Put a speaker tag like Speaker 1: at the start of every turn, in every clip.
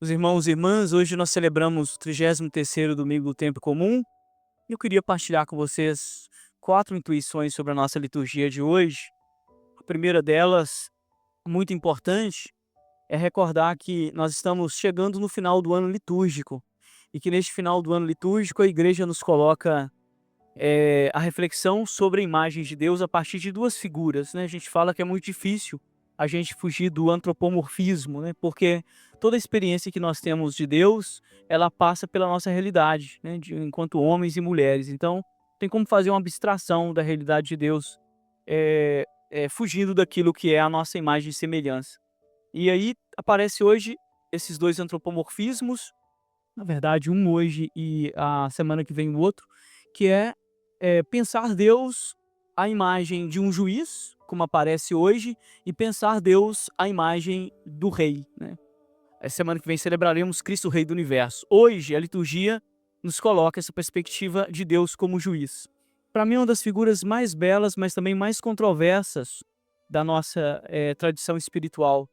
Speaker 1: Os irmãos e irmãs, hoje nós celebramos o 33º domingo do tempo comum, e eu queria partilhar com vocês 4 intuições sobre a nossa liturgia de hoje. A primeira delas, muito importante, é recordar que nós estamos chegando no final do ano litúrgico, e que neste final do ano litúrgico a igreja nos coloca a reflexão sobre a imagem de Deus a partir de 2 figuras, né. A gente fala que é muito difícil a gente fugir do antropomorfismo, né, porque toda a experiência que nós temos de Deus, ela passa pela nossa realidade, né, enquanto homens e mulheres. Então, tem como fazer uma abstração da realidade de Deus, fugindo daquilo que é a nossa imagem e semelhança. E aí aparece hoje esses 2 antropomorfismos, na verdade um hoje e a semana que vem o outro, que pensar Deus à imagem de um juiz, como aparece hoje, e pensar Deus à imagem do rei, né. Semana que vem celebraremos Cristo Rei do Universo. Hoje a liturgia nos coloca essa perspectiva de Deus como juiz. Para mim é uma das figuras mais belas, mas também mais controversas da nossa tradição espiritual.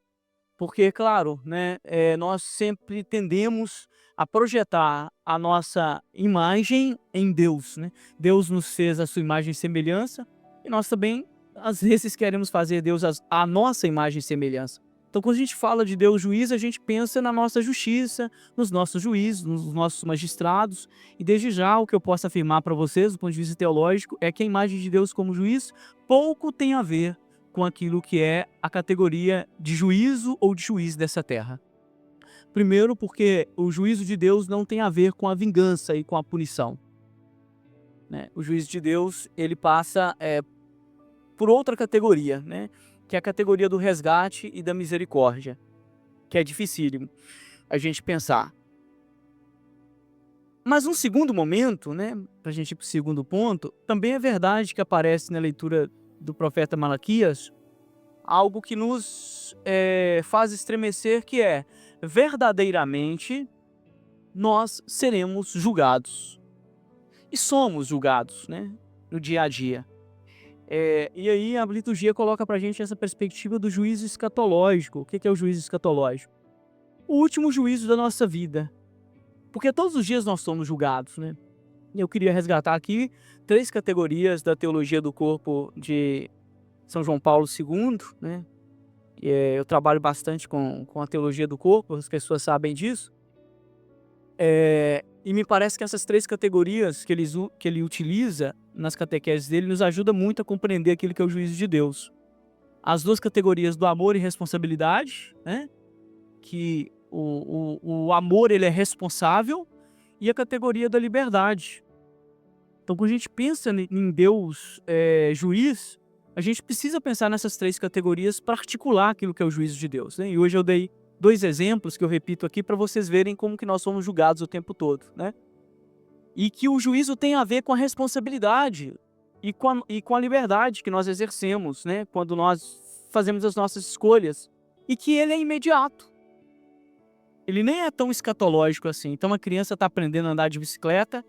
Speaker 1: Porque, claro, né, nós sempre tendemos a projetar a nossa imagem em Deus, né. Deus nos fez a sua imagem e semelhança, e nós também, às vezes, queremos fazer Deus a nossa imagem e semelhança. Então, quando a gente fala de Deus juiz, a gente pensa na nossa justiça, nos nossos juízes, nos nossos magistrados, e desde já o que eu posso afirmar para vocês, do ponto de vista teológico, é que a imagem de Deus como juiz pouco tem a ver com aquilo que é a categoria de juízo ou de juiz dessa terra. Primeiro, porque o juízo de Deus não tem a ver com a vingança e com a punição, né? O juízo de Deus, ele passa por outra categoria, né? Que é a categoria do resgate e da misericórdia, que é dificílimo a gente pensar. Mas um segundo momento, né, para a gente ir para o segundo ponto, também é verdade que aparece na leitura do profeta Malaquias algo que nos faz estremecer, que é: verdadeiramente nós seremos julgados. E somos julgados, né, no dia a dia. E aí a liturgia coloca pra gente essa perspectiva do juízo escatológico. O que que é o juízo escatológico? O último juízo da nossa vida. Porque todos os dias nós somos julgados, né. E eu queria resgatar aqui 3 categorias da teologia do corpo de São João Paulo II, né. Eu trabalho bastante com a teologia do corpo, as pessoas sabem disso. E me parece que essas 3 categorias que ele utiliza nas catequeses dele nos ajuda muito a compreender aquilo que é o juízo de Deus. As 2 categorias do amor e responsabilidade, né, que o amor ele é responsável, e a categoria da liberdade. Então quando a gente pensa em Deus juiz, a gente precisa pensar nessas 3 categorias para articular aquilo que é o juízo de Deus, né. E hoje eu dei 2 exemplos que eu repito aqui para vocês verem como que nós somos julgados o tempo todo, né. E que o juízo tem a ver com a responsabilidade e com a liberdade que nós exercemos, né, quando nós fazemos as nossas escolhas, e que ele é imediato. Ele nem é tão escatológico assim. Então a criança está aprendendo a andar de bicicleta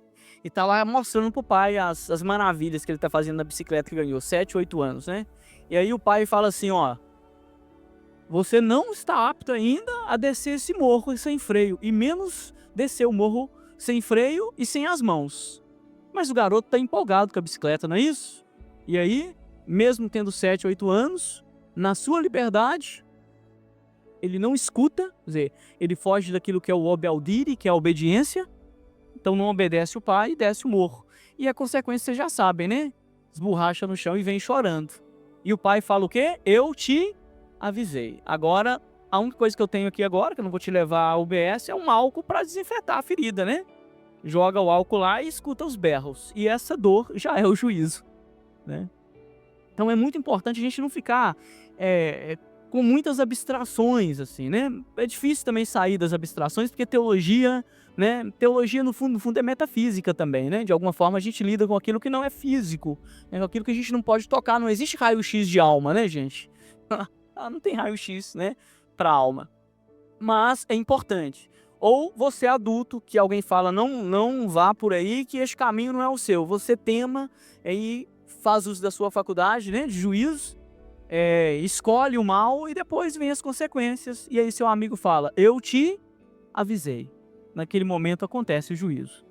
Speaker 1: e está lá mostrando pro pai as maravilhas que ele está fazendo na bicicleta que ganhou, 7, 8 anos, né. E aí o pai fala assim: "Ó, você não está apto ainda a descer esse morro sem freio, e menos descer o morro sem freio e sem as mãos." Mas o garoto está empolgado com a bicicleta, não é isso? E aí, mesmo tendo 7, 8 anos, na sua liberdade, ele não escuta, quer dizer, ele foge daquilo que é o obeldire, que é a obediência, então não obedece o pai e desce o morro. E a consequência vocês já sabem, né? Esborracha no chão e vem chorando. E o pai fala o quê? "Eu te avisei. Agora, a única coisa que eu tenho aqui agora, que eu não vou te levar a UBS, é um álcool para desinfetar a ferida, né?" Joga o álcool lá e escuta os berros. E essa dor já é o juízo, né? Então é muito importante a gente não ficar com muitas abstrações, assim, né? É difícil também sair das abstrações, porque teologia, né? Teologia, no fundo é metafísica também, né? De alguma forma a gente lida com aquilo que não é físico, né? Com aquilo que a gente não pode tocar. Não existe raio-x de alma, né, gente? Não tem raio-x, né, pra alma. Mas é importante. Ou você é adulto, que alguém fala: não vá por aí, que este caminho não é o seu. Você tema, aí faz uso da sua faculdade, né, de juízo, escolhe o mal e depois vem as consequências. E aí seu amigo fala: "Eu te avisei. Naquele momento acontece o juízo.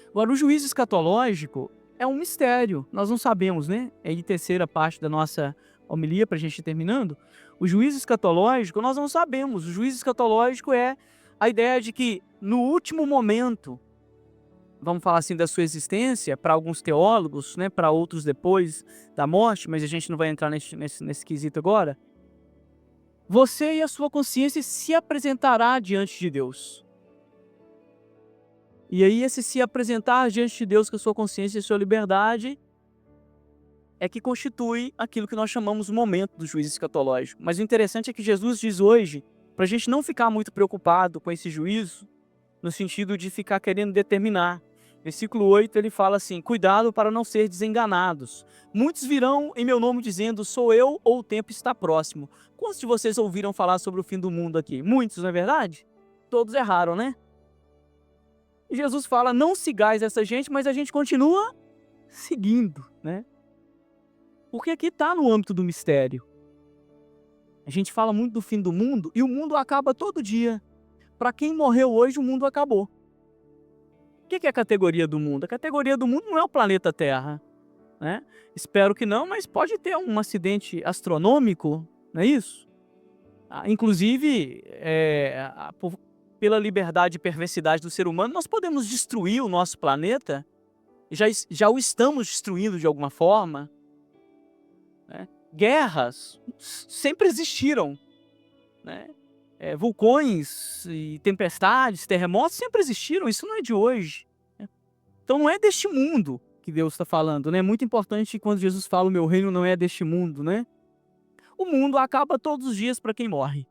Speaker 1: Agora, o juízo escatológico é um mistério, nós não sabemos, né? É a terceira parte da nossa homilia, para a gente ir terminando. O juízo escatológico, nós não sabemos. O juízo escatológico é a ideia de que, no último momento, vamos falar assim, da sua existência, para alguns teólogos, né, para outros depois da morte, mas a gente não vai entrar nesse quesito agora, você e a sua consciência se apresentará diante de Deus. E aí esse se apresentar diante de Deus com a sua consciência e a sua liberdade é que constitui aquilo que nós chamamos o momento do juízo escatológico. Mas o interessante é que Jesus diz hoje, para a gente não ficar muito preocupado com esse juízo, no sentido de ficar querendo determinar. Versículo 8, ele fala assim: cuidado para não ser desenganados. Muitos virão em meu nome dizendo, sou eu ou o tempo está próximo. Quantos de vocês ouviram falar sobre o fim do mundo aqui? Muitos, não é verdade? Todos erraram, né? E Jesus fala, não sigais essa gente, mas a gente continua seguindo, né? Porque aqui está no âmbito do mistério. A gente fala muito do fim do mundo e o mundo acaba todo dia. Para quem morreu hoje, o mundo acabou. O que é a categoria do mundo? A categoria do mundo não é o planeta Terra, né? Espero que não, mas pode ter um acidente astronômico, não é isso? Inclusive, pela liberdade e perversidade do ser humano, nós podemos destruir o nosso planeta, já o estamos destruindo de alguma forma, né? Guerras sempre existiram, né? Vulcões e tempestades, terremotos sempre existiram, isso não é de hoje, né? Então não é deste mundo que Deus está falando, né? É muito importante quando Jesus fala o meu reino não é deste mundo, né? O mundo acaba todos os dias para quem morre.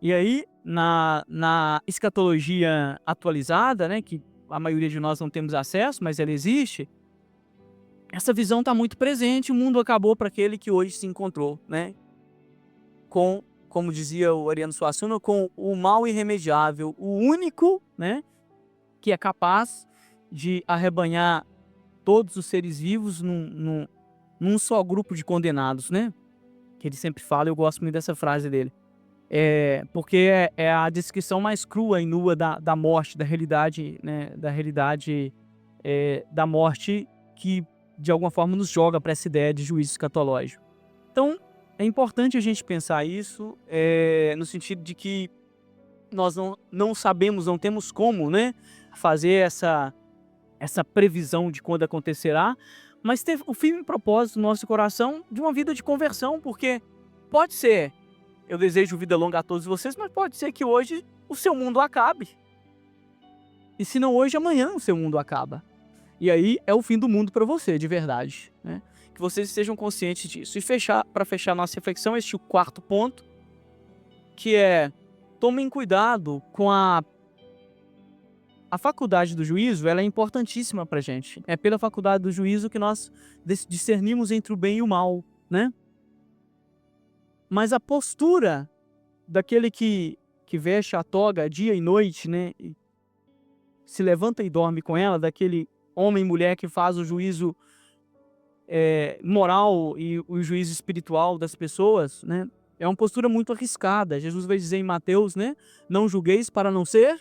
Speaker 1: E aí, na escatologia atualizada, né, que a maioria de nós não temos acesso, mas ela existe, essa visão está muito presente, o mundo acabou para aquele que hoje se encontrou, né? Como dizia o Ariano Suassuna, com o mal irremediável, o único, né, que é capaz de arrebanhar todos os seres vivos num só grupo de condenados, né? Que ele sempre fala, eu gosto muito dessa frase dele. Porque é a descrição mais crua e nua da morte, da realidade, né, da morte que, de alguma forma, nos joga para essa ideia de juízo escatológico. Então, é importante a gente pensar isso, no sentido de que nós não sabemos, não temos como, né, fazer essa previsão de quando acontecerá, mas ter o firme propósito no nosso coração de uma vida de conversão, porque pode ser, eu desejo vida longa a todos vocês, mas pode ser que hoje o seu mundo acabe. E se não hoje, amanhã o seu mundo acaba. E aí é o fim do mundo para você, de verdade, né? Que vocês estejam conscientes disso. E para fechar nossa reflexão, este é o quarto ponto, que é: tomem cuidado com a faculdade do juízo. Ela é importantíssima para a gente. É pela faculdade do juízo que nós discernimos entre o bem e o mal, né? Mas a postura daquele que veste a toga dia e noite, né, e se levanta e dorme com ela, daquele homem e mulher que faz o juízo moral e o juízo espiritual das pessoas, né, é uma postura muito arriscada. Jesus vai dizer em Mateus, né, não julgueis para não ser,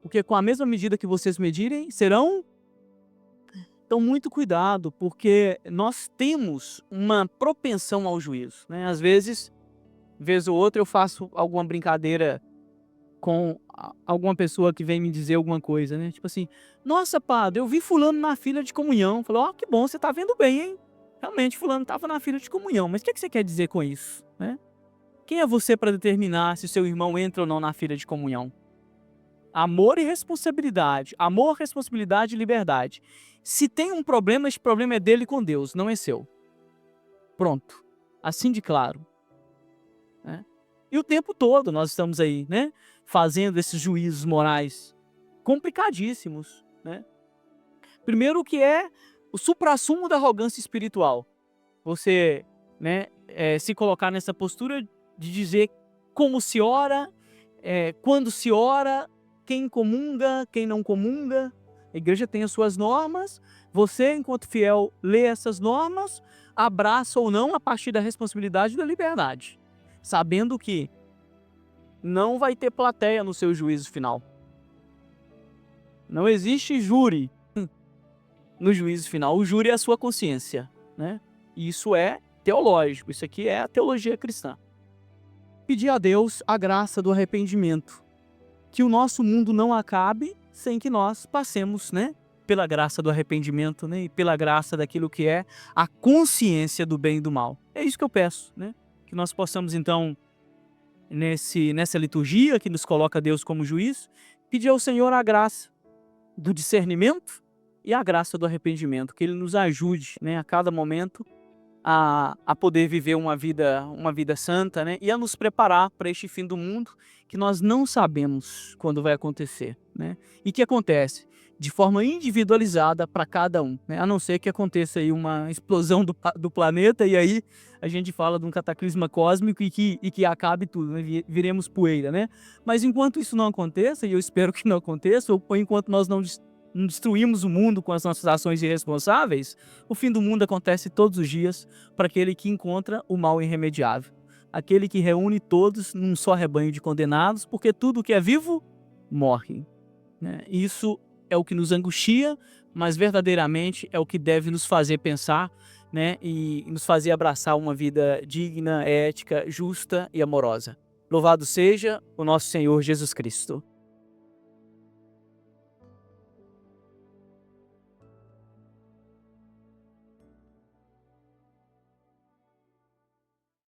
Speaker 1: porque com a mesma medida que vocês medirem, serão. Então, muito cuidado, porque nós temos uma propensão ao juízo, né? Às vezes, vez ou outra, eu faço alguma brincadeira com alguma pessoa que vem me dizer alguma coisa, né? Tipo assim, nossa, padre, eu vi fulano na fila de comunhão. Falou, ó, que bom, você tá vendo bem, hein? Realmente, fulano estava na fila de comunhão. Mas o que você quer dizer com isso, né? Quem é você para determinar se o seu irmão entra ou não na fila de comunhão? Amor e responsabilidade. Amor, responsabilidade e liberdade. Se tem um problema, esse problema é dele com Deus, não é seu. Pronto. Assim de claro, né? E o tempo todo nós estamos aí, né, fazendo esses juízos morais complicadíssimos, né? Primeiro, o que é o suprassumo da arrogância espiritual. Você, né, se colocar nessa postura de dizer como se ora, quando se ora, quem comunga, quem não comunga. A igreja tem as suas normas, você, enquanto fiel, lê essas normas, abraça ou não a partir da responsabilidade e da liberdade, sabendo que não vai ter plateia no seu juízo final. Não existe júri no juízo final. O júri é a sua consciência, né? E isso é teológico, isso aqui é a teologia cristã. Pedir a Deus a graça do arrependimento, que o nosso mundo não acabe sem que nós passemos, né, pela graça do arrependimento, né, e pela graça daquilo que é a consciência do bem e do mal. É isso que eu peço, né? Que nós possamos então, nessa liturgia que nos coloca Deus como juiz, pedir ao Senhor a graça do discernimento e a graça do arrependimento, que Ele nos ajude, né, a cada momento a poder viver uma vida santa, né, e a nos preparar para este fim do mundo que nós não sabemos quando vai acontecer, né, e que acontece de forma individualizada para cada um, né, a não ser que aconteça aí uma explosão do planeta e aí a gente fala de um cataclisma cósmico e que acabe tudo, né, viremos poeira, né, mas enquanto isso não aconteça, e eu espero que não aconteça, ou enquanto nós não destruímos o mundo com as nossas ações irresponsáveis, o fim do mundo acontece todos os dias para aquele que encontra o mal irremediável. Aquele que reúne todos num só rebanho de condenados, porque tudo que é vivo morre, né? Isso é o que nos angustia, mas verdadeiramente é o que deve nos fazer pensar, né? E nos fazer abraçar uma vida digna, ética, justa e amorosa. Louvado seja o nosso Senhor Jesus Cristo.